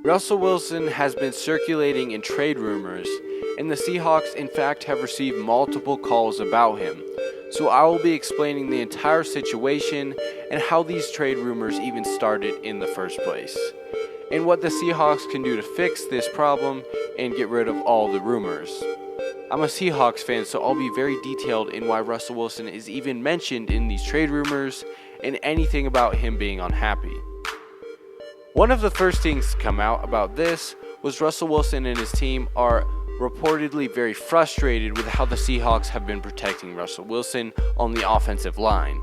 Russell Wilson has been circulating in trade rumors, and the Seahawks in fact have received multiple calls about him. So I will be explaining the entire situation and how these trade rumors even started in the first place, and what the Seahawks can do to fix this problem and get rid of all the rumors. I'm a Seahawks fan, so I'll be very detailed in why Russell Wilson is even mentioned in these trade rumors and anything about him being unhappy. One of the first things to come out about this was Russell Wilson and his team are reportedly very frustrated with how the Seahawks have been protecting Russell Wilson on the offensive line.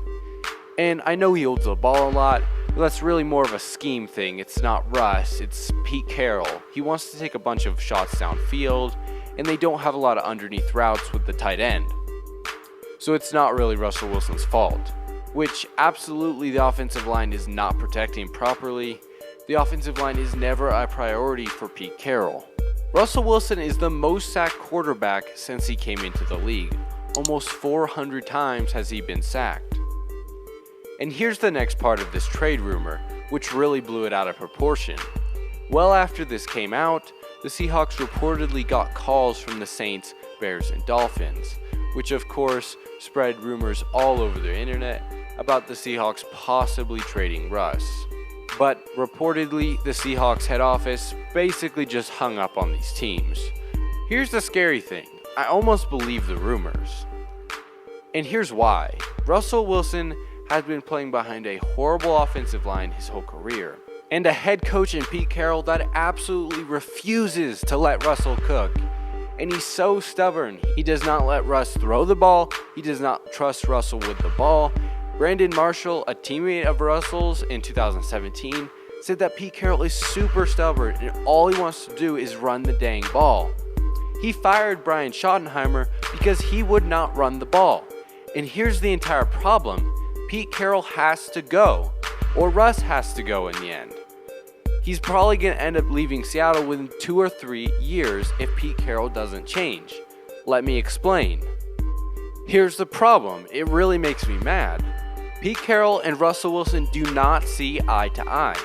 And I know he holds the ball a lot, but that's really more of a scheme thing. It's not Russ, it's Pete Carroll. He wants to take a bunch of shots downfield, and they don't have a lot of underneath routes with the tight end. So it's not really Russell Wilson's fault, which absolutely the offensive line is not protecting properly. The offensive line is never a priority for Pete Carroll. Russell Wilson is the most sacked quarterback since he came into the league. Almost 400 times has he been sacked. And here's the next part of this trade rumor, which really blew it out of proportion. Well after this came out, the Seahawks reportedly got calls from the Saints, Bears, and Dolphins, which of course spread rumors all over the internet about the Seahawks possibly trading Russ. But reportedly, the Seahawks head office basically just hung up on these teams. Here's the scary thing, I almost believe the rumors. And here's why. Russell Wilson has been playing behind a horrible offensive line his whole career, and a head coach in Pete Carroll that absolutely refuses to let Russell cook. And he's so stubborn, he does not let Russ throw the ball, he does not trust Russell with the ball. Brandon Marshall, a teammate of Russell's in 2017, said that Pete Carroll is super stubborn and all he wants to do is run the dang ball. He fired Brian Schottenheimer because he would not run the ball. And here's the entire problem. Pete Carroll has to go, or Russ has to go in the end. He's probably going to end up leaving Seattle within 2 or 3 years if Pete Carroll doesn't change. Let me explain. Here's the problem. It really makes me mad. Pete Carroll and Russell Wilson do not see eye to eye.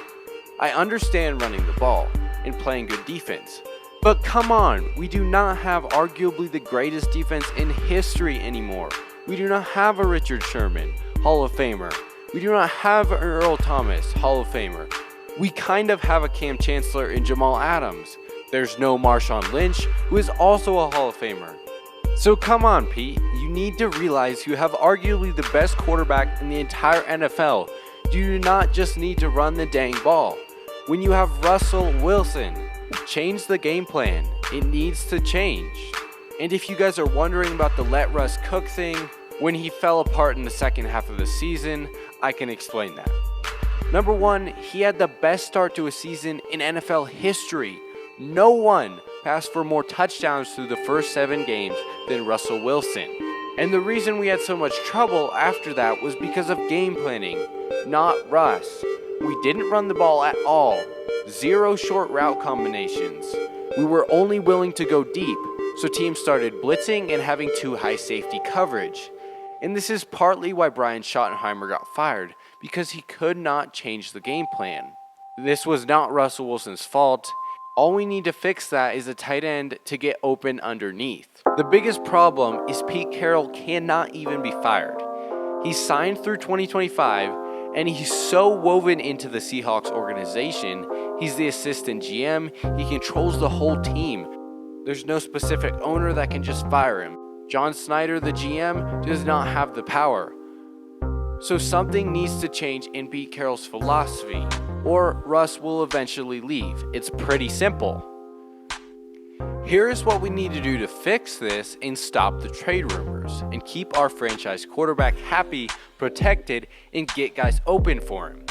I understand running the ball and playing good defense, but come on, we do not have arguably the greatest defense in history anymore. We do not have a Richard Sherman, Hall of Famer. We do not have an Earl Thomas, Hall of Famer. We kind of have a Cam Chancellor and Jamal Adams. There's no Marshawn Lynch, who is also a Hall of Famer. So come on, Pete, you need to realize you have arguably the best quarterback in the entire NFL. You do not just need to run the dang ball. When you have Russell Wilson, change the game plan. It needs to change. And if you guys are wondering about the let Russ cook thing, when he fell apart in the second half of the season, I can explain that. Number one, he had the best start to a season in NFL history. No one passed for more touchdowns through the first 7 games than Russell Wilson. And the reason we had so much trouble after that was because of game planning, not Russ. We didn't run the ball at all. 0 short route combinations. We were only willing to go deep, so teams started blitzing and having too high safety coverage. And this is partly why Brian Schottenheimer got fired, because he could not change the game plan. This was not Russell Wilson's fault. All we need to fix that is a tight end to get open underneath. The biggest problem is Pete Carroll cannot even be fired. He's signed through 2025, and he's so woven into the Seahawks organization. He's the assistant GM. He controls the whole team. There's no specific owner that can just fire him. John Snyder, the GM, does not have the power. So something needs to change in Pete Carroll's philosophy, or Russ will eventually leave. It's pretty simple. Here's what we need to do to fix this and stop the trade rumors and keep our franchise quarterback happy, protected, and get guys open for him.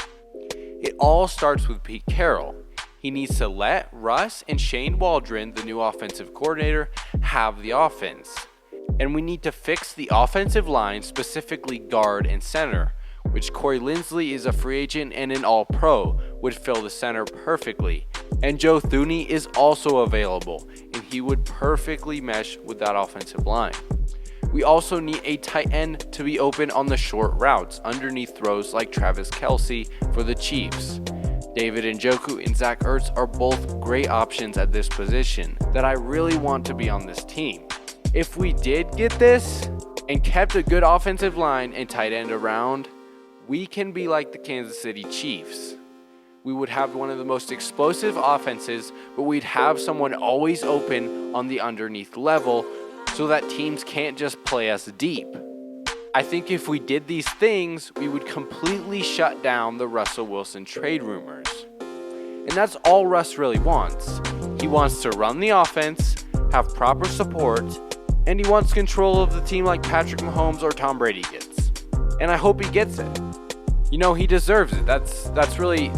It all starts with Pete Carroll. He needs to let Russ and Shane Waldron, the new offensive coordinator, have the offense. And we need to fix the offensive line, specifically guard and center, which Corey Linsley is a free agent and an all-pro, would fill the center perfectly. And Joe Thuney is also available, and he would perfectly mesh with that offensive line. We also need a tight end to be open on the short routes, underneath throws like Travis Kelce for the Chiefs. David Njoku and Zach Ertz are both great options at this position that I really want to be on this team. If we did get this and kept a good offensive line and tight end around, we can be like the Kansas City Chiefs. We would have one of the most explosive offenses, but we'd have someone always open on the underneath level so that teams can't just play us deep. I think if we did these things, we would completely shut down the Russell Wilson trade rumors. And that's all Russ really wants. He wants to run the offense, have proper support, and he wants control of the team like Patrick Mahomes or Tom Brady gets. And I hope he gets it. You know, he deserves it. That's really...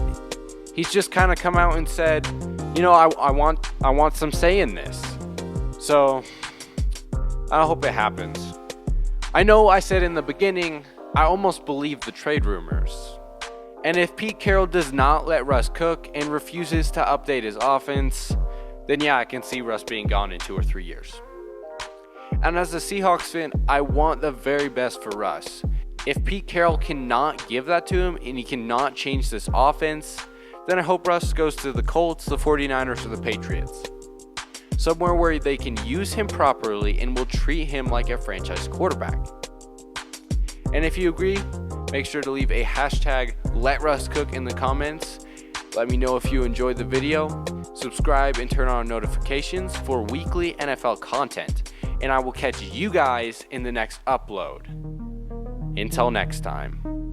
He's just kind of come out and said, you know, I want some say in this. So, I hope it happens. I know I said in the beginning, I almost believe the trade rumors. And if Pete Carroll does not let Russ cook and refuses to update his offense, then yeah, I can see Russ being gone in 2 or 3 years. And as a Seahawks fan, I want the very best for Russ. If Pete Carroll cannot give that to him and he cannot change this offense, then I hope Russ goes to the Colts, the 49ers, or the Patriots. Somewhere where they can use him properly and will treat him like a franchise quarterback. And if you agree, make sure to leave a hashtag #LetRussCook in the comments. Let me know if you enjoyed the video. Subscribe and turn on notifications for weekly NFL content. And I will catch you guys in the next upload. Until next time.